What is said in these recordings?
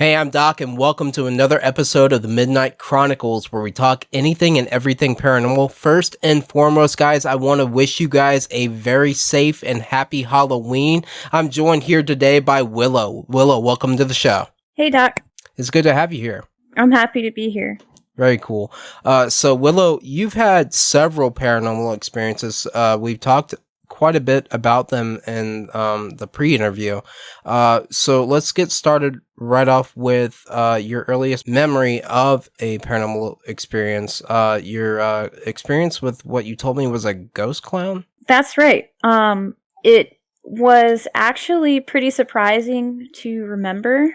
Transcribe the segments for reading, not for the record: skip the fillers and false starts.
Hey, I'm Doc, and welcome to another episode of the Midnight Chronicles, where we talk anything and everything paranormal. First and foremost, guys, I want to wish you guys a very safe and happy Halloween. I'm joined here today by Willow. Willow, welcome to the show. Hey, Doc. It's good to have you here. I'm happy to be here. Very cool. So, Willow, you've had several paranormal experiences. We've talked quite a bit about them in the pre-interview. So let's get started right off with your earliest memory of a paranormal experience. Your experience with what you told me was a ghost clown? That's right. It was actually pretty surprising to remember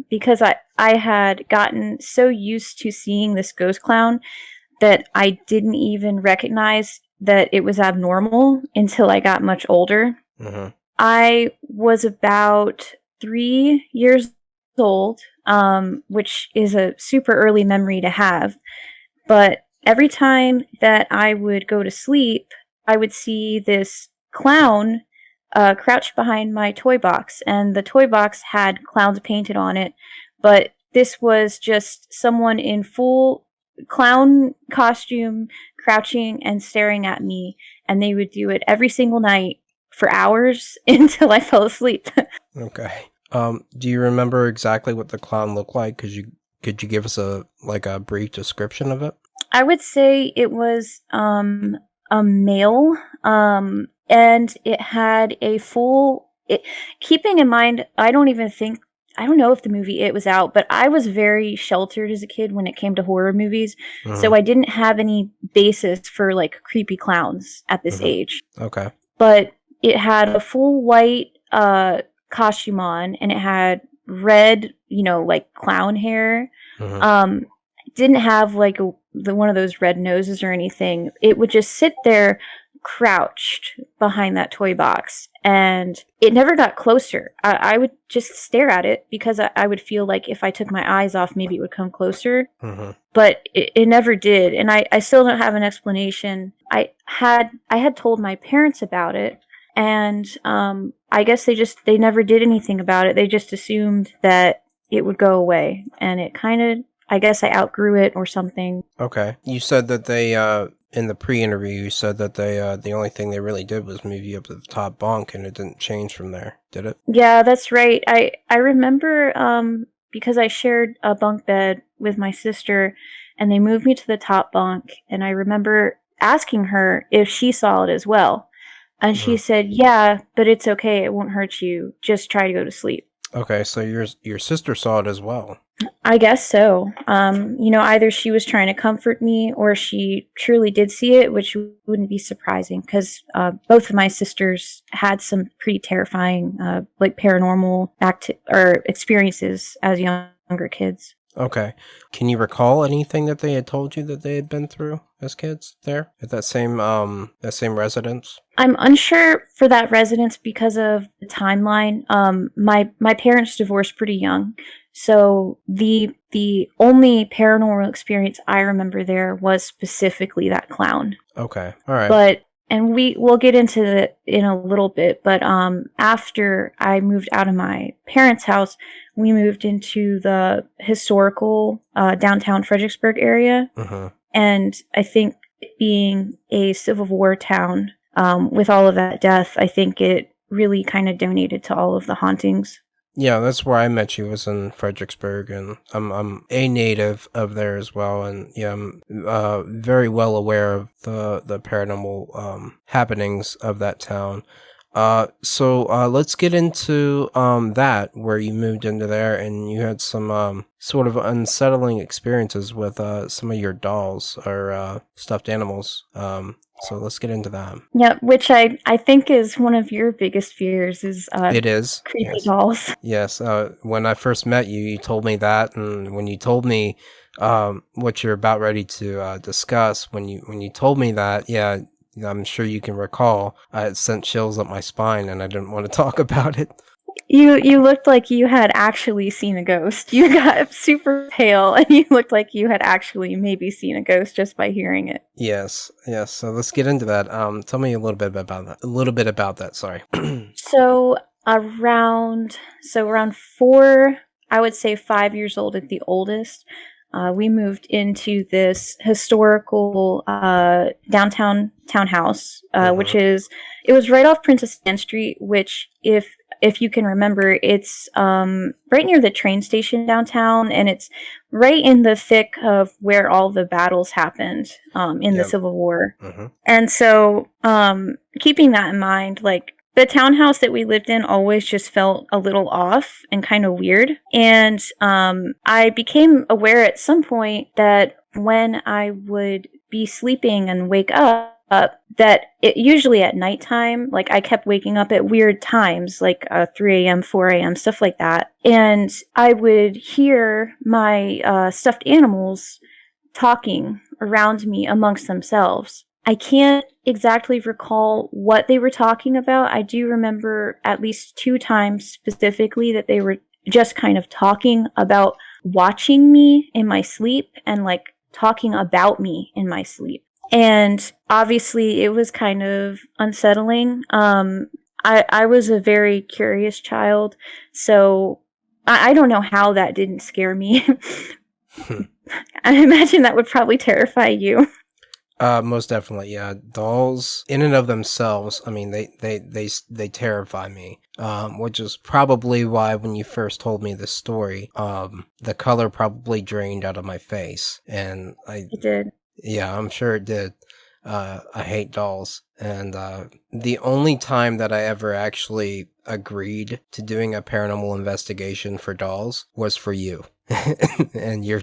because I had gotten so used to seeing this ghost clown that I didn't even recognize that it was abnormal until I got much older. Mm-hmm. I was about 3 years old, which is a super early memory to have. But every time that I would go to sleep, I would see this clown crouched behind my toy box. And the toy box had clowns painted on it. But this was just someone in full clown costume crouching and staring at me, and they would do it every single night for hours until I fell asleep. Okay. Do you remember exactly what the clown looked like? Could you give us a brief description of it? I would say it was a male, and it had a full. Keeping in mind, I don't know if the movie It was out, but I was very sheltered as a kid when it came to horror movies. Mm-hmm. So I didn't have any basis for like creepy clowns at this age. Okay. But it had a full white costume on, and it had red, like clown hair. Mm-hmm. Didn't have like one of those red noses or anything. It would just sit there crouched behind that toy box, and it never got closer. I would just stare at it because I would feel like if I took my eyes off, maybe it would come closer. Mm-hmm. But it never did, and I still don't have an explanation. I had told my parents about it, and I guess they never did anything about it. They just assumed that it would go away, and it kind of, I guess I outgrew it or something. Okay. You said that they in the pre-interview, you said that they the only thing they really did was move you up to the top bunk, and it didn't change from there, did it? Yeah, that's right. I remember because I shared a bunk bed with my sister, and they moved me to the top bunk, and I remember asking her if she saw it as well. And she said, "Yeah, but it's okay. It won't hurt you. Just try to go to sleep." Okay, so your sister saw it as well. I guess so. Either she was trying to comfort me or she truly did see it, which wouldn't be surprising because both of my sisters had some pretty terrifying, paranormal experiences as younger kids. Okay. Can you recall anything that they had told you that they had been through as kids there at that same residence? I'm unsure for that residence because of the timeline. My parents divorced pretty young, so the only paranormal experience I remember there was specifically that clown. Okay. All right. And we'll get into it in a little bit, but after I moved out of my parents' house, we moved into the historical downtown Fredericksburg area. Mm-hmm. And I think being a Civil War town, with all of that death, I think it really kind of donated to all of the hauntings. Yeah, that's where I met you, was in Fredericksburg, and I'm a native of there as well, and yeah, I'm very well aware of the paranormal happenings of that town. So let's get into that, where you moved into there and you had some sort of unsettling experiences with some of your dolls or stuffed animals. So let's get into that. Yeah, which I think is one of your biggest fears is it is creepy yes. dolls. Yes. When I first met you, you told me that, and when you told me what you're about ready to discuss, when you told me that, yeah, I'm sure you can recall, it sent chills up my spine, and I didn't want to talk about it. You looked like you had actually seen a ghost. You got super pale, and you looked like you had actually maybe seen a ghost just by hearing it. Yes. So let's get into that. Tell me a little bit about that. Sorry. So around 4 I would say 5 years old at the oldest, we moved into this historical downtown townhouse, which is it was right off Princess Anne Street. Which, if you can remember, it's right near the train station downtown, and it's right in the thick of where all the battles happened in the Civil War. And so, keeping that in mind, like, the townhouse that we lived in always just felt a little off and kind of weird. And I became aware at some point that when I would be sleeping and wake up, that it usually at nighttime, like, I kept waking up at weird times, like 3 a.m., 4 a.m., stuff like that. And I would hear my stuffed animals talking around me amongst themselves. I can't exactly recall what they were talking about. I do remember at least 2 times specifically that they were just kind of talking about watching me in my sleep and, like, talking about me in my sleep. And obviously it was kind of unsettling. I was a very curious child, so I don't know how that didn't scare me. I imagine that would probably terrify you. Most definitely, yeah. Dolls, in and of themselves, I mean, they terrify me. Which is probably why when you first told me this story, the color probably drained out of my face, and It did. Yeah, I'm sure it did. I hate dolls, and the only time that I ever actually agreed to doing a paranormal investigation for dolls was for you and your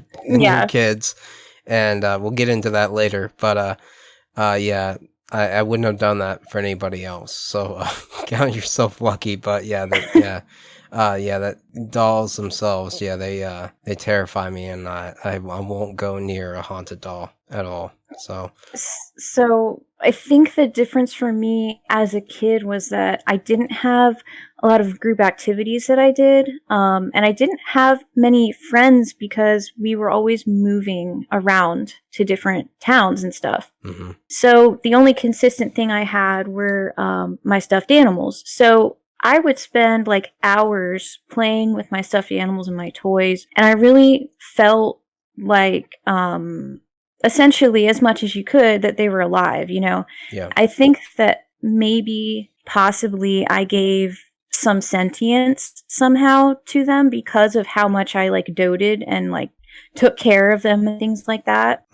kids. And we'll get into that later. But yeah, I wouldn't have done that for anybody else. So count yourself lucky. But yeah, that dolls themselves, yeah, they terrify me, and I won't go near a haunted doll at all. So I think the difference for me as a kid was that I didn't have a lot of group activities that I did, and I didn't have many friends because we were always moving around to different towns and stuff. So the only consistent thing I had were my stuffed animals. So I would spend like hours playing with my stuffed animals and my toys, and I really felt like essentially, as much as you could, that they were alive, you know? Yeah. I think that maybe, possibly, I gave some sentience somehow to them because of how much I, like, doted and, like, took care of them and things like that.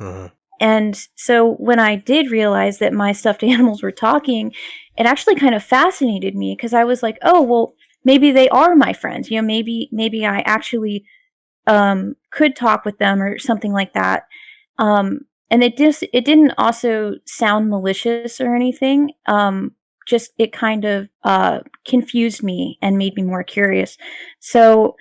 And so when I did realize that my stuffed animals were talking, it actually kind of fascinated me because I was like, oh, well, maybe they are my friends. You know, maybe I actually could talk with them or something like that. And it didn't also sound malicious or anything. Just it kind of confused me and made me more curious. So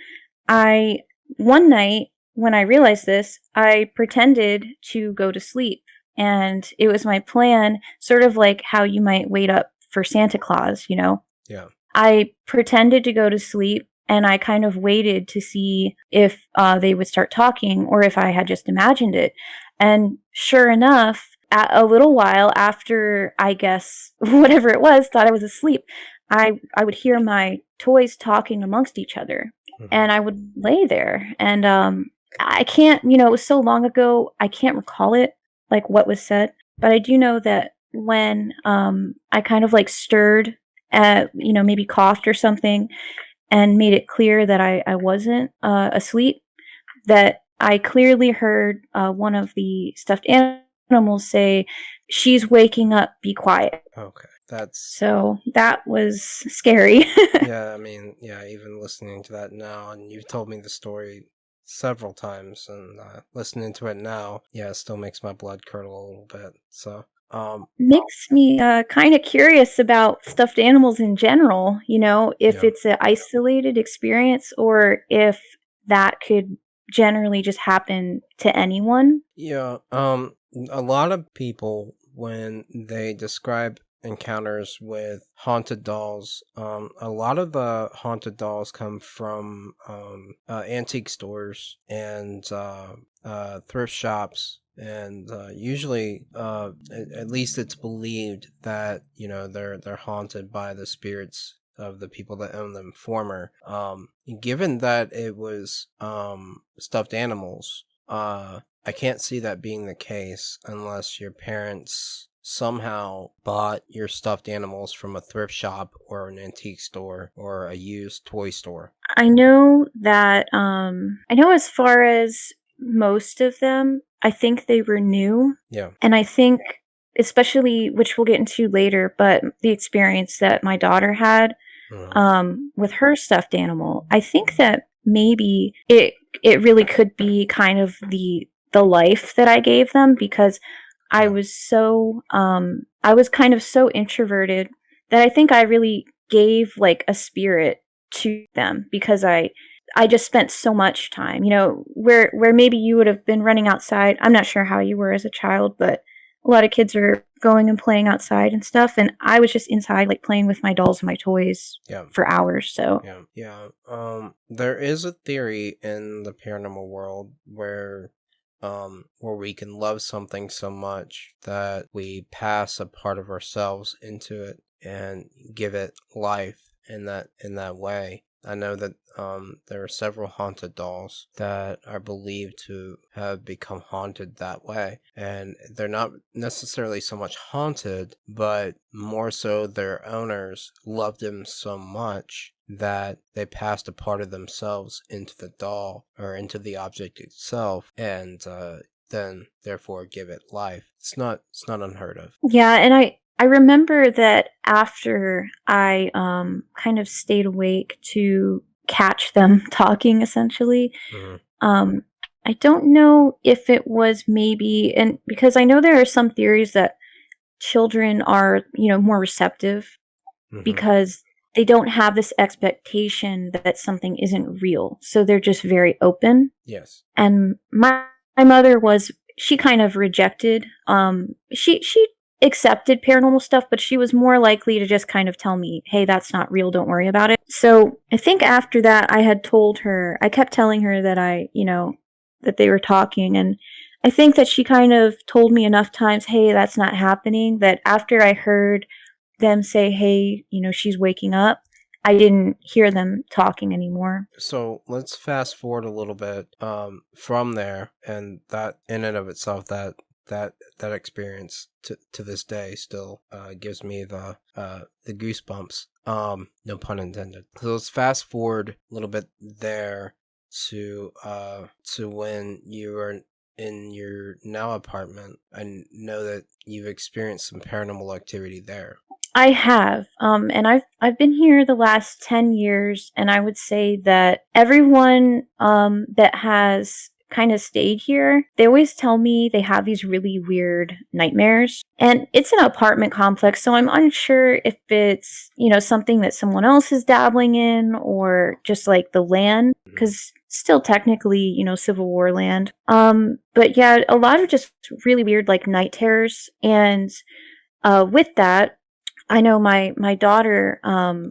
one night when I realized this, I pretended to go to sleep, and it was my plan, sort of like how you might wait up for Santa Claus, you know? Yeah. I pretended to go to sleep, and I kind of waited to see if they would start talking or if I had just imagined it. And sure enough, a little while after, I guess, whatever it was, thought I was asleep, I would hear my toys talking amongst each other. And I would lay there. And I can't, you know, it was so long ago, I can't recall it, like what was said. But I do know that when I kind of like stirred, you know, maybe coughed or something, and made it clear that I wasn't asleep, that I clearly heard one of the stuffed animals say, "She's waking up, be quiet." Okay. So that was scary. Yeah, I mean, yeah, even listening to that now, and you've told me the story several times, and listening to it now, yeah, it still makes my blood curdle a little bit. So makes me kind of curious about stuffed animals in general, you know, if it's an isolated experience or if that could generally just happen to anyone. Yeah, a lot of people, when they describe encounters with haunted dolls, a lot of the haunted dolls come from antique stores and thrift shops. And usually, at least it's believed that, you know, they're haunted by the spirits of the people that own them former. Given that it was stuffed animals, I can't see that being the case unless your parents somehow bought your stuffed animals from a thrift shop or an antique store or a used toy store. I know that, I know as far as most of them, I think they were new. Yeah. And I think, especially, which we'll get into later, but the experience that my daughter had with her stuffed animal, I think that maybe it really could be kind of the life that I gave them, because I was so I was kind of so introverted that I think I really gave like a spirit to them, because I just spent so much time, where maybe you would have been running outside. I'm not sure how you were as a child, but a lot of kids are going and playing outside and stuff, and I was just inside like playing with my dolls and my toys for hours. So there is a theory in the paranormal world where we can love something so much that we pass a part of ourselves into it and give it life in that way. I know that there are several haunted dolls that are believed to have become haunted that way, and they're not necessarily so much haunted, but more so their owners loved them so much that they passed a part of themselves into the doll or into the object itself, and then therefore give it life. It's not unheard of. Yeah, and I remember that after I kind of stayed awake to catch them talking, essentially. I don't know if it was maybe, and because I know there are some theories that children are, more receptive because they don't have this expectation that something isn't real. So they're just very open. Yes. And my mother she kind of rejected, she accepted paranormal stuff, but she was more likely to just kind of tell me, hey, that's not real, don't worry about it. So I think after that, I kept telling her that that they were talking, and I think that she kind of told me enough times, hey, that's not happening, that after I heard them say, hey, she's waking up, I didn't hear them talking anymore. So let's fast forward a little bit from there, and that in and of itself, that experience to this day still gives me the goosebumps. No pun intended. So let's fast forward a little bit there to when you were in your now apartment. I know that you've experienced some paranormal activity there. I have, and I've been here the last 10 years, and I would say that everyone that has kind of stayed here, they always tell me they have these really weird nightmares. And it's an apartment complex, so I'm unsure if it's, something that someone else is dabbling in, or just like the land, because still technically, Civil War land. But yeah, a lot of just really weird like night terrors. And with that, I know my daughter, I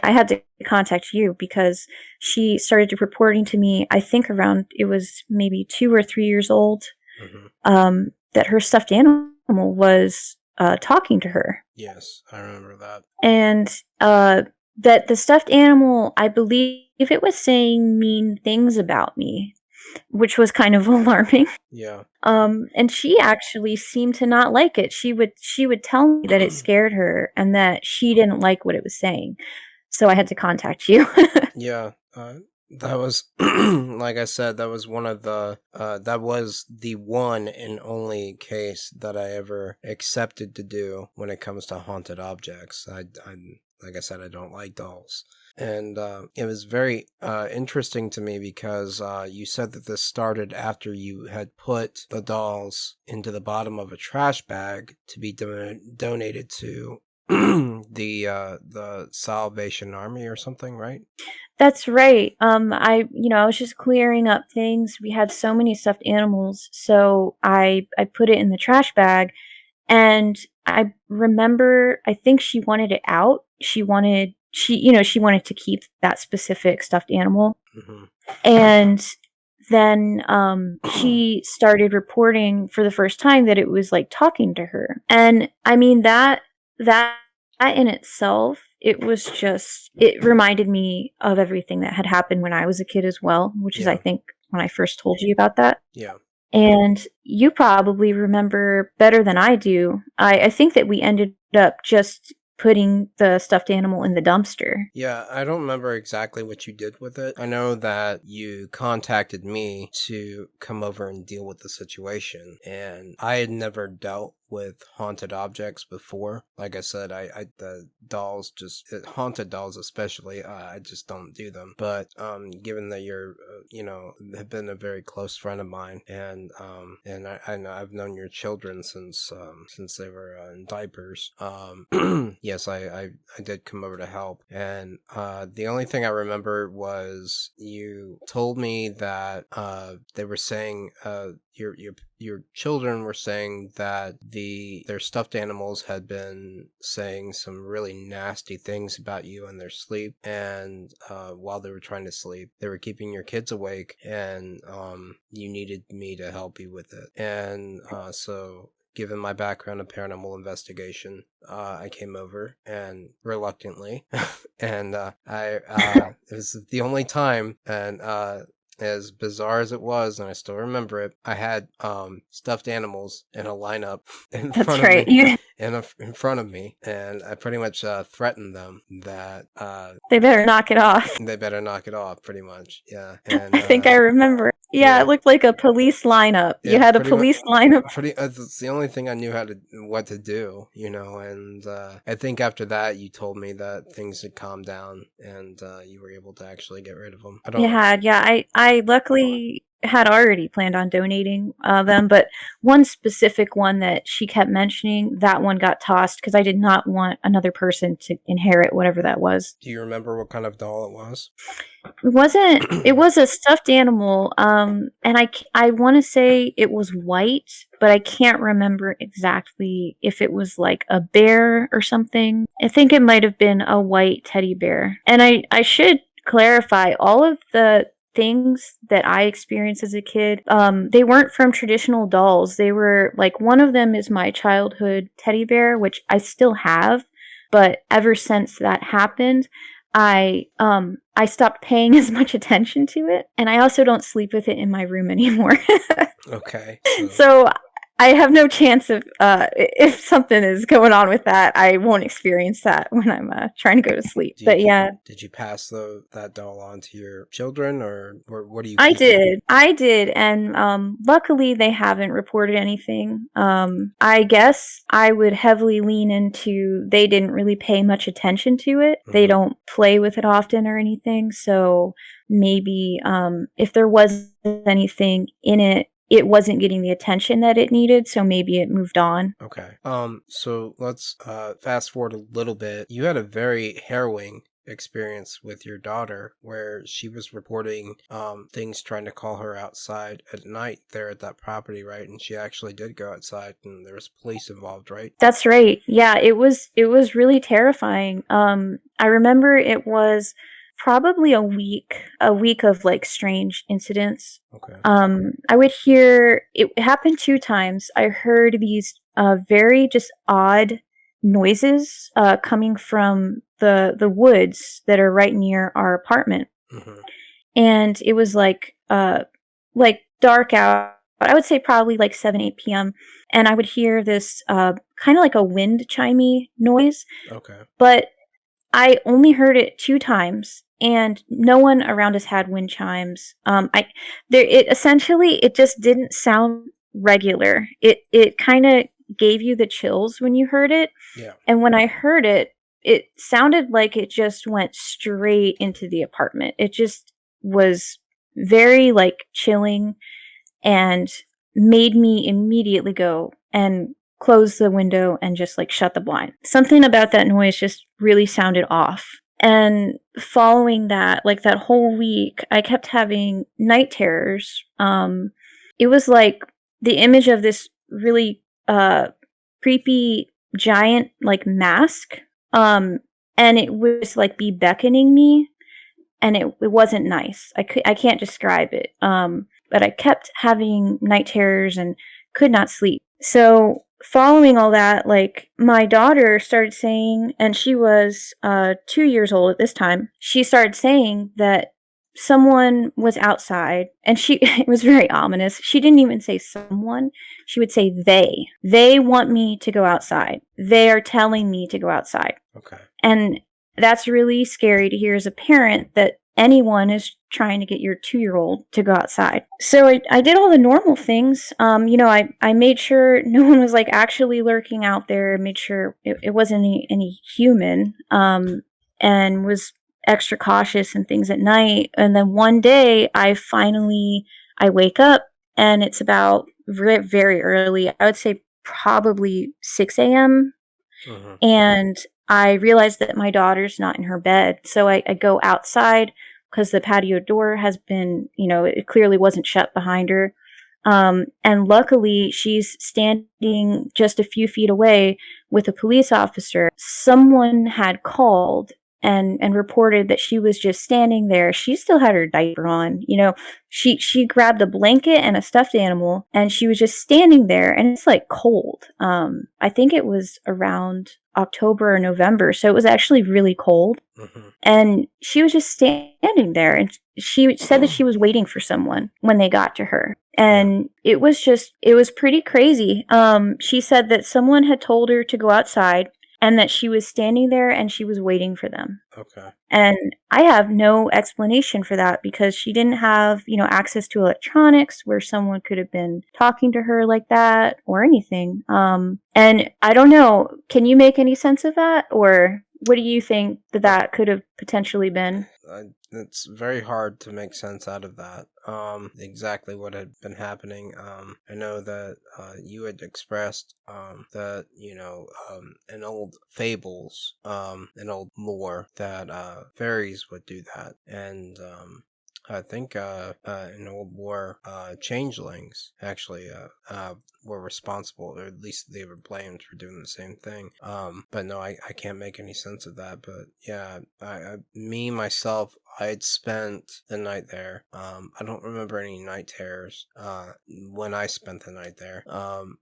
had to contact you because she started reporting to me, I think around, it was maybe 2 or 3 years old, that her stuffed animal was talking to her. Yes, I remember that. And that the stuffed animal, I believe it was saying mean things about me, which was kind of alarming. Yeah. And she actually seemed to not like it. She would tell me that it scared her and that she didn't like what it was saying. So I had to contact you. Yeah. That was, like I said, that was one of the, that was the one and only case that I ever accepted to do when it comes to haunted objects. Like I said, I don't like dolls. And it was very interesting to me because you said that this started after you had put the dolls into the bottom of a trash bag to be donated to the Salvation Army or something, right? That's right. I was just clearing up things. We had so many stuffed animals, so I put it in the trash bag, and I remember, I think she wanted it out. She wanted to keep that specific stuffed animal. And then she started reporting for the first time that it was like talking to her. And I mean, that in itself it was just, it reminded me of everything that had happened when I was a kid as well, which is, I think, when I first told you about that. Yeah. And you probably remember better than I do. I think that we ended up just putting the stuffed animal in the dumpster. Yeah, I don't remember exactly what you did with it. I know that you contacted me to come over and deal with the situation, and I had never dealt with haunted objects before. Like I said, I the dolls, just haunted dolls especially, I just don't do them. But given that you're have been a very close friend of mine, and I know I've known your children since they were in diapers. Yes, I did come over to help, and the only thing I remember was you told me that they were saying your children were saying that their stuffed animals had been saying some really nasty things about you in their sleep, and while they were trying to sleep, they were keeping your kids awake, and you needed me to help you with it. And so given my background in paranormal investigation, I came over, and reluctantly, and it was the only time, and as bizarre as it was, and I still remember it, I had stuffed animals in a lineup in That's front right. of me, You, in front of me, and I pretty much threatened them that they better knock it off. they better knock it off, pretty much. Yeah, and I think I remember. Yeah, it looked like a police lineup. You had a police lineup. It's the only thing I knew what to do, and I think after that you told me that things had calmed down, and you were able to actually get rid of them. You had, yeah. I luckily had already planned on donating them, but one specific one that she kept mentioning, that one got tossed because I did not want another person to inherit whatever that was. Do you remember what kind of doll it was? It was a stuffed animal, and I want to say it was white, but I can't remember exactly if it was like a bear or something. I think it might have been a white teddy bear. And I should clarify, all of the things that I experienced as a kid, they weren't from traditional dolls. They were like, one of them is my childhood teddy bear, which I still have, but ever since that happened, I stopped paying as much attention to it, and I also don't sleep with it in my room anymore. Okay. So I have no chance of, if something is going on with that, I won't experience that when I'm trying to go to sleep. But yeah. Did you pass that doll on to your children, or what do you? I did, and luckily they haven't reported anything. I guess I would heavily lean into, they didn't really pay much attention to it. Mm-hmm. They don't play with it often or anything, so maybe if there was anything in it, it wasn't getting the attention that it needed, so maybe it moved on. Okay. So let's fast forward a little bit. You had a very harrowing experience with your daughter where she was reporting things trying to call her outside at night there at that property, right? And she actually did go outside, and there was police involved, right? That's right. Yeah, it was really terrifying. I remember it was probably a week of like strange incidents. Okay. I would hear, it happened 2 times. I heard these very just odd noises coming from the woods that are right near our apartment. Mm-hmm. And it was like dark out. I would say probably like 7-8 p.m. And I would hear this kind of like a wind chimey noise. Okay. But I only heard it 2 times, and no one around us had wind chimes. It just didn't sound regular. It kind of gave you the chills when you heard it. Yeah. And when I heard it, it sounded like it just went straight into the apartment. It just was very like chilling, and made me immediately go and close the window and just like shut the blind. Something about that noise just really sounded off. And following that, like that whole week, I kept having night terrors. It was like the image of this really creepy giant like mask. And it was like be beckoning me, and it wasn't nice. I can't describe it. But I kept having night terrors and could not sleep. So following all that, like, my daughter started saying, and she was 2 years old at this time, she started saying that someone was outside, and she it was very ominous. She didn't even say someone, she would say they want me to go outside, they are telling me to go outside. Okay. And that's really scary to hear as a parent, that anyone is trying to get your 2-year-old to go outside. So I did all the normal things. I made sure no one was like actually lurking out there, made sure it wasn't any human, and was extra cautious and things at night. And then one day I wake up, and it's about very early. I would say probably 6 a.m. Mm-hmm. And I realized that my daughter's not in her bed. So I go outside, because the patio door has been, it clearly wasn't shut behind her. And luckily, she's standing just a few feet away with a police officer. Someone had called and reported that she was just standing there. She still had her diaper on. She grabbed a blanket and a stuffed animal, and she was just standing there, and it's like cold. I think it was around October or November, so it was actually really cold. Mm-hmm. And she was just standing there, and she said that she was waiting for someone when they got to her. And it was pretty crazy. She said that someone had told her to go outside, and that she was standing there and she was waiting for them. Okay. And I have no explanation for that, because she didn't have, access to electronics where someone could have been talking to her like that or anything. And I don't know, can you make any sense of that? Or what do you think that could have potentially been? It's very hard to make sense out of that. Exactly what had been happening. I know that you had expressed that in old fables, in old lore, that fairies would do that, and I think in old war, changelings actually were responsible, or at least they were blamed for doing the same thing. But no, I can't make any sense of that. But yeah, myself, I had spent the night there. I don't remember any night terrors when I spent the night there.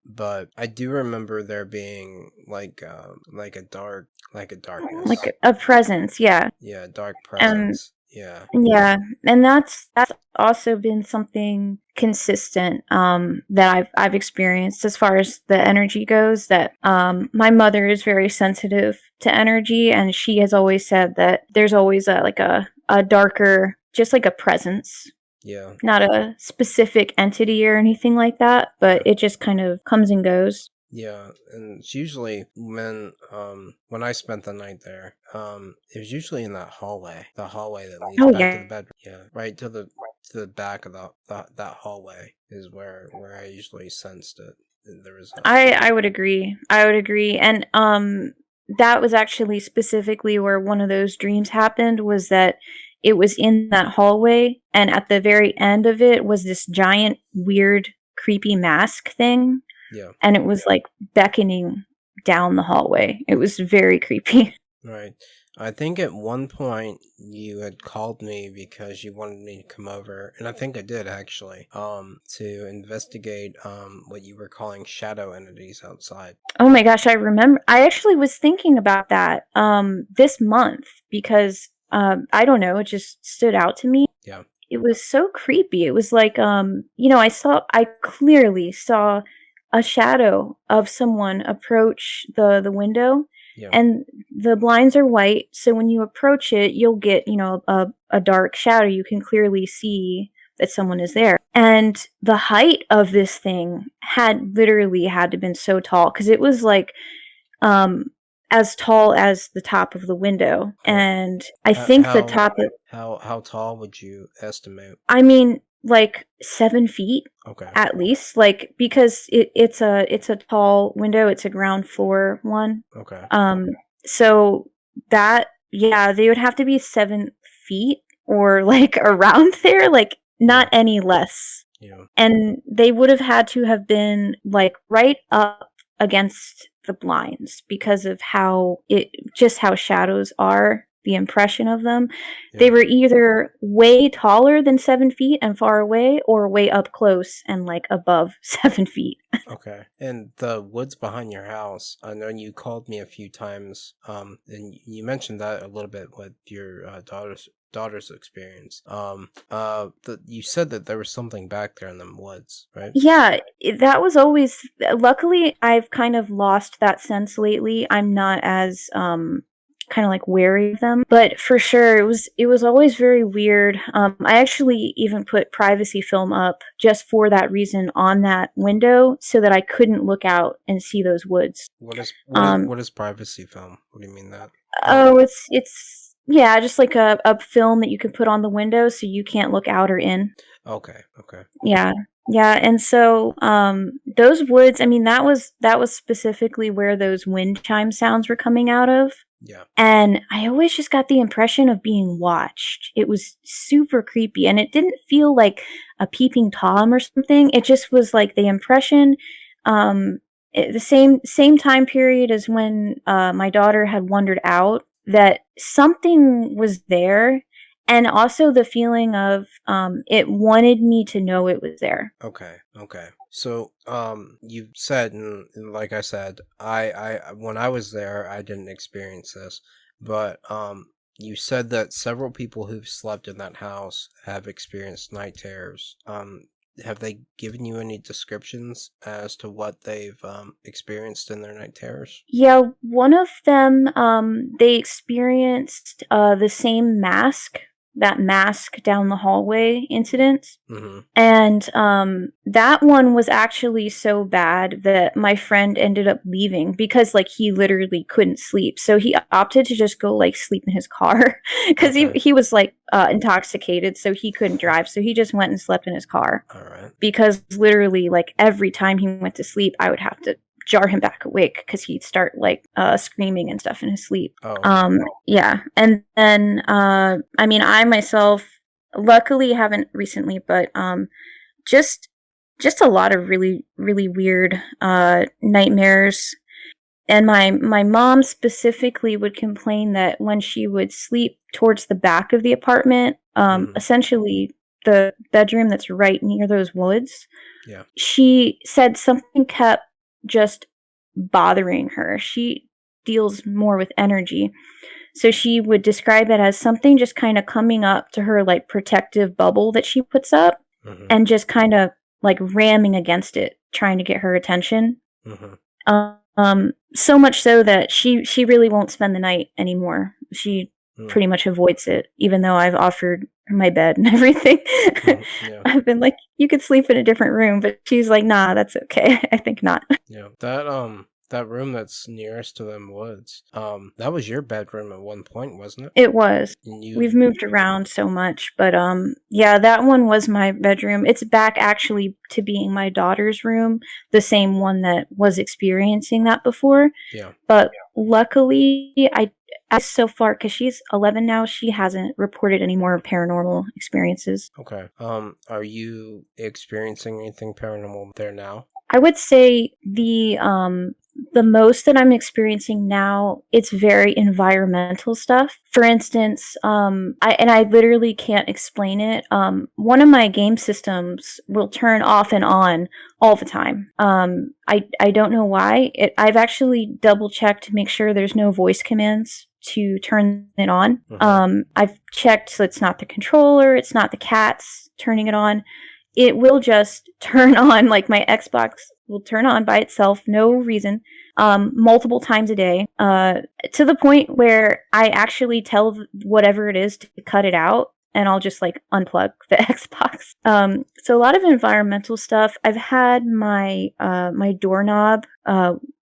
But I do remember there being like a darkness, Like a presence, yeah. Yeah, dark presence. Yeah. Yeah, and that's also been something consistent that I've experienced as far as the energy goes. That my mother is very sensitive to energy, and she has always said that there's always a darker, just like a presence. Yeah. Not a specific entity or anything like that, but it just kind of comes and goes. Yeah, and it's usually when I spent the night there, it was usually in that hallway, the hallway that leads back to the bedroom. Yeah, right to the back of that hallway is where I usually sensed it. There was I would agree. And that was actually specifically where one of those dreams happened, was that it was in that hallway, and at the very end of it was this giant, weird, creepy mask thing. Yeah. And it was like beckoning down the hallway. It was very creepy. Right. I think at one point you had called me because you wanted me to come over, and I think I did actually, to investigate what you were calling shadow entities outside. Oh my gosh, I remember. I actually was thinking about that this month, because I don't know, it just stood out to me. Yeah. It was so creepy. It was like I clearly saw a shadow of someone approach the window. Yeah. And the blinds are white, so when you approach it, you'll get, a dark shadow. You can clearly see that someone is there. And the height of this thing had literally had to been so tall, because it was like as tall as the top of the window. And I think the top of... How tall would you estimate? I mean, like 7 feet. Okay. At least, like, because it's a tall window. It's a ground floor one. Okay. So that, yeah, they would have to be 7 feet or like around there, like not any less. Yeah. And they would have had to have been like right up against the blinds, because of how shadows are the impression of them. Yeah. They were either way taller than 7 feet and far away, or way up close and like above 7 feet. Okay. And the woods behind your house, I know you called me a few times, and you mentioned that a little bit with your daughter's experience. You said that there was something back there in the woods, right? Yeah, that was always. Luckily, I've kind of lost that sense lately. I'm not as kind of like wary of them, but for sure, it was always very weird. I actually even put privacy film up just for that reason on that window, so that I couldn't look out and see those woods. What is privacy film? What do you mean that? Oh, it's yeah, just like a film that you can put on the window so you can't look out or in. Okay. Okay. Yeah. Yeah, and so those woods, I mean that was specifically where those wind chime sounds were coming out of. Yeah. And I always just got the impression of being watched. It was super creepy, and it didn't feel like a peeping Tom or something. It just was like the impression the same time period as when my daughter had wandered out, that something was there, and also the feeling of it wanted me to know it was there. Okay. Okay. So, you said, and like I said, when I was there, I didn't experience this, but, you said that several people who've slept in that house have experienced night terrors. Have they given you any descriptions as to what they've, experienced in their night terrors? Yeah, one of them, they experienced the same mask, that mask down the hallway incident. Mm-hmm. And that one was actually so bad that my friend ended up leaving, because like he literally couldn't sleep. So he opted to just go like sleep in his car, because Okay. he was like intoxicated, so he couldn't drive. So he just went and slept in his car, All right. because literally like every time he went to sleep, I would have to jar him back awake, because he'd start like screaming and stuff in his sleep. Oh. Yeah. And then I mean, I myself luckily haven't recently, but just a lot of really really weird nightmares. And my mom specifically would complain that when she would sleep towards the back of the apartment, essentially the bedroom that's right near those woods, Yeah. she said something kept just bothering her. She deals more with energy. So she would describe it as something just kind of coming up to her like protective bubble that she puts up, Mm-hmm. and just kind of like ramming against it, trying to get her attention. Mm-hmm. So much so that she really won't spend the night anymore. She pretty much avoids it, even though I've offered her my bed and everything. Yeah. I've been like, you could sleep in a different room, but she's like, nah, that's okay. I think not. Yeah. That room that's nearest to them woods, that was your bedroom at one point, wasn't it? It was. And We've moved around so much, but yeah, that one was my bedroom. It's back actually to being my daughter's room, the same one that was experiencing that before. Yeah. But luckily, as so far, because she's 11 now, she hasn't reported any more paranormal experiences. Okay. Are you experiencing anything paranormal there now? I would say the most that I'm experiencing now, it's very environmental stuff. For instance, I literally can't explain it. One of my game systems will turn off and on all the time. I don't know why. I've actually double checked to make sure there's no voice commands to turn it on. Mm-hmm. I've checked, so it's not the controller, it's not the cats turning it on. It will just turn on, like my Xbox will turn on by itself, no reason, multiple times a day, to the point where I actually tell whatever it is to cut it out, and I'll just like unplug the Xbox. So a lot of environmental stuff. I've had my my doorknob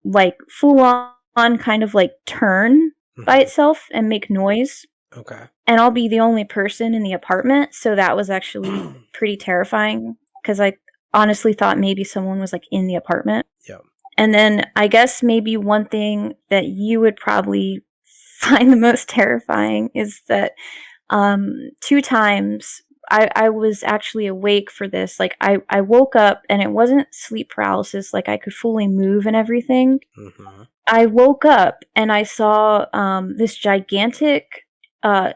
like full on kind of like turn by itself and make noise. Okay. And I'll be the only person in the apartment, so that was actually pretty terrifying, because I honestly thought maybe someone was like in the apartment. Yeah. And then I guess maybe one thing that you would probably find the most terrifying is that 2 times I was actually awake for this. Like I woke up and it wasn't sleep paralysis, like I could fully move and everything. Mm-hmm. I woke up and I saw this gigantic a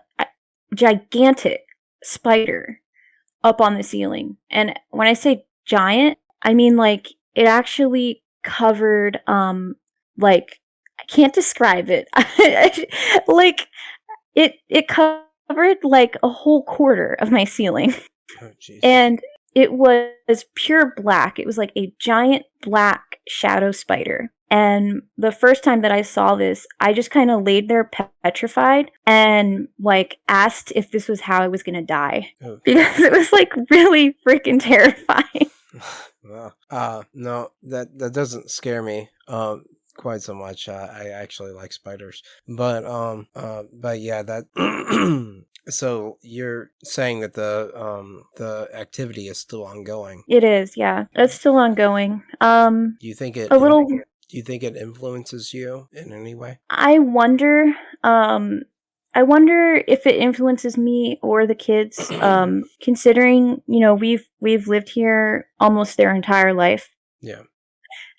gigantic spider up on the ceiling. And when I say giant, I mean like it actually covered like I can't describe it. Like it covered like a whole quarter of my ceiling. Oh, jeez. And it was pure black. It was like a giant black shadow spider. And the first time that I saw this, I just kind of laid there petrified and like asked if this was how I was going to die. Oh. Because it was like really freaking terrifying. Well, no, that doesn't scare me quite so much. I actually like spiders. But yeah, that so you're saying that the activity is still ongoing. It is, yeah. It's still ongoing. Do you think it a little Do you think it influences you in any way? I wonder if it influences me or the kids, considering, you know, we've lived here almost their entire life. Yeah.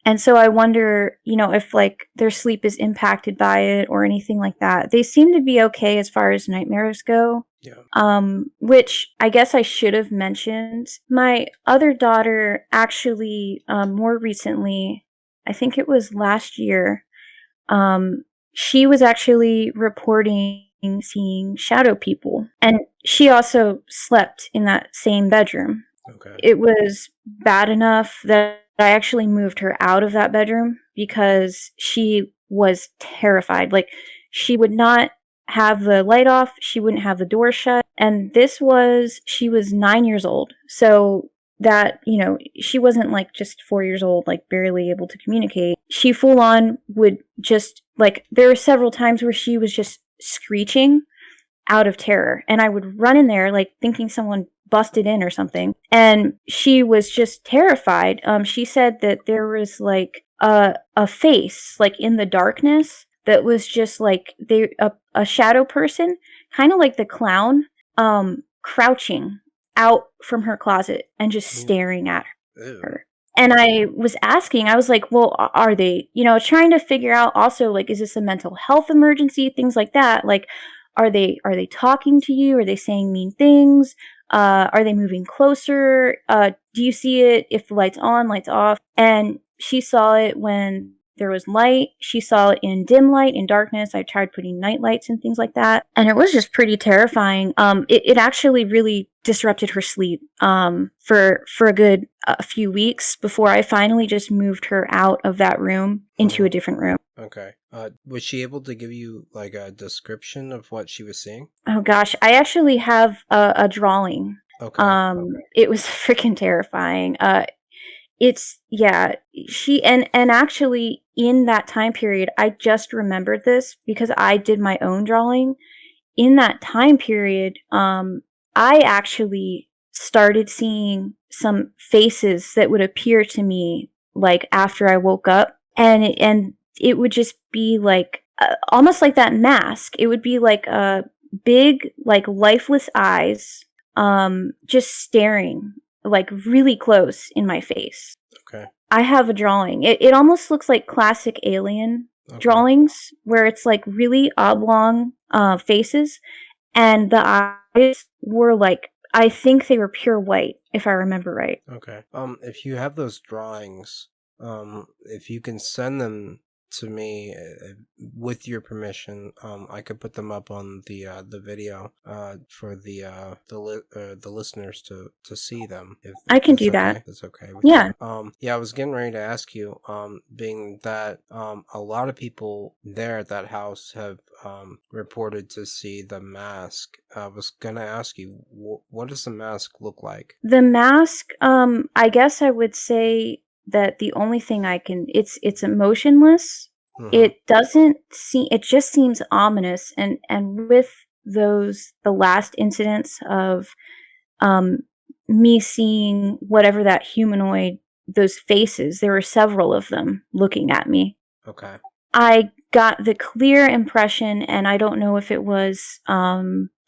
And so I wonder, you know, if like their sleep is impacted by it or anything like that. They seem to be okay as far as nightmares go. Yeah. Which I guess I should have mentioned. My other daughter actually, more recently, I think it was last year, she was actually reporting seeing shadow people. And she also slept in that same bedroom. Okay. It was bad enough that I actually moved her out of that bedroom because she was terrified. Like, she would not have the light off, she wouldn't have the door shut. And she was 9 years old. So that, you know, she wasn't like just 4 years old, like barely able to communicate. She full on would just, like, there were several times where she was just screeching out of terror. And I would run in there, like, thinking someone busted in or something. And she was just terrified. She said that there was, like, a face, like, in the darkness that was just, like, a shadow person, kind of like the clown, crouching out from her closet and just staring at her. And I was asking, I was like, well, are they, you know, trying to figure out also, like, is this a mental health emergency? Things like that. Like, are they talking to you? Are they saying mean things? Are they moving closer? Do you see it if the light's on, light's off? And she saw it when there was light. She saw it in dim light, in darkness. I tried putting night lights and things like that. And it was just pretty terrifying. It actually really disrupted her sleep for a good few weeks before I finally just moved her out of that room into a different room. Okay. Was she able to give you like a description of what she was seeing? Oh gosh, I actually have a drawing. Okay. It was freaking terrifying. She and actually in that time period, I just remembered this because I did my own drawing. In that time period, I actually started seeing some faces that would appear to me like after I woke up, and it would just be like almost like that mask. It would be like big, like lifeless eyes, just staring like really close in my face. Okay. I have a drawing. It almost looks like classic Alien drawings where it's like really oblong faces, and the eyes were like, I think they were pure white, if I remember right. Okay. If you have those drawings, if you can send them to me with your permission, I could put them up on the video for the listeners to see them. If I can do that. That's okay. Yeah. Yeah, I was getting ready to ask you, being that a lot of people there at that house have reported to see the mask. I was gonna ask you, what does the mask look like? The mask, I guess I would say that the only thing it's emotionless. Mm-hmm. It just seems ominous, and with the last incidents of me seeing whatever that humanoid, those faces, there were several of them looking at me. Okay. I got the clear impression, and I don't know if it was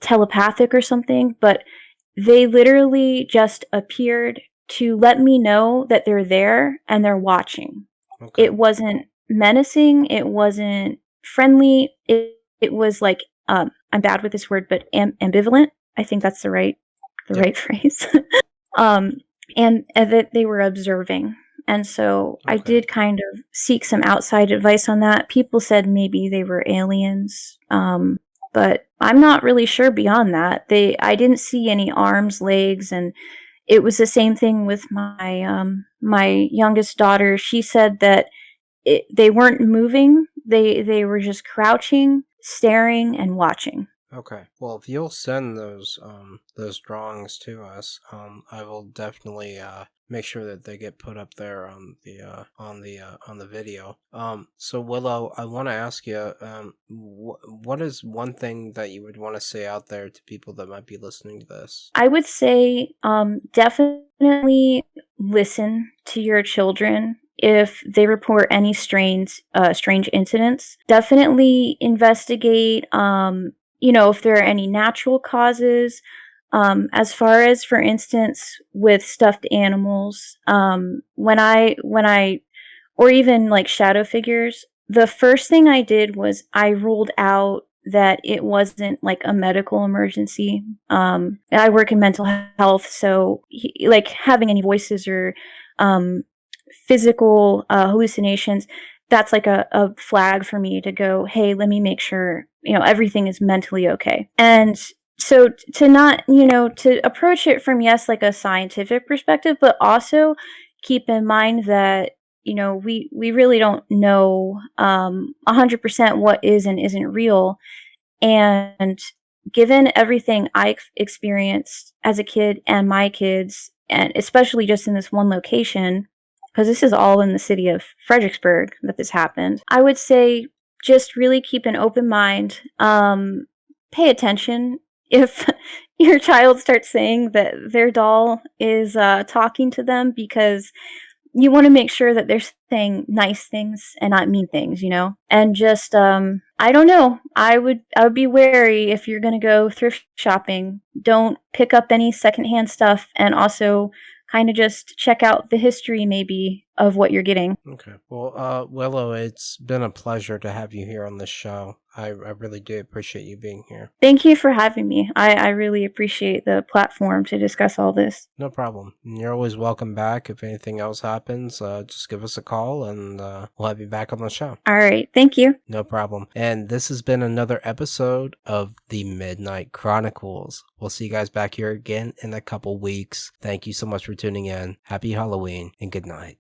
telepathic or something, but they literally just appeared to let me know that they're there and they're watching. Okay. It wasn't menacing. It wasn't friendly. It was like I'm bad with this word, but ambivalent. I think that's the right phrase. And that they were observing. And so I did kind of seek some outside advice on that. People said maybe they were aliens, but I'm not really sure beyond that. I didn't see any arms, legs, and it was the same thing with my youngest daughter. She said that they weren't moving. They were just crouching, staring, and watching. Okay. Well, if you'll send those drawings to us, I will definitely make sure that they get put up there on the video. So Willow, I want to ask you, what is one thing that you would want to say out there to people that might be listening to this? I would say, definitely listen to your children. If they report any strange incidents, definitely investigate. If there are any natural causes, as far as, for instance, with stuffed animals, when I, or even like shadow figures, the first thing I did was I ruled out that it wasn't like a medical emergency. I work in mental health, so like having any voices or physical hallucinations, that's like a flag for me to go, hey, let me make sure, everything is mentally okay. And so to not, to approach it from, yes, like a scientific perspective, but also keep in mind that, we really don't know 100% what is and isn't real. And given everything I experienced as a kid and my kids, and especially just in this one location, because this is all in the city of Fredericksburg that this happened, I would say just really keep an open mind. Pay attention if your child starts saying that their doll is talking to them, because you want to make sure that they're saying nice things and not mean things, And just, I don't know. I would be wary if you're going to go thrift shopping. Don't pick up any secondhand stuff, and also kind of just check out the history maybe of what you're getting. Okay. Well, Willow, it's been a pleasure to have you here on this show. I really do appreciate you being here. Thank you for having me. I really appreciate the platform to discuss all this. No problem. You're always welcome back. If anything else happens, just give us a call and we'll have you back on the show. All right. Thank you. No problem. And this has been another episode of the Midnight Chronicles. We'll see you guys back here again in a couple weeks. Thank you so much for tuning in. Happy Halloween and good night.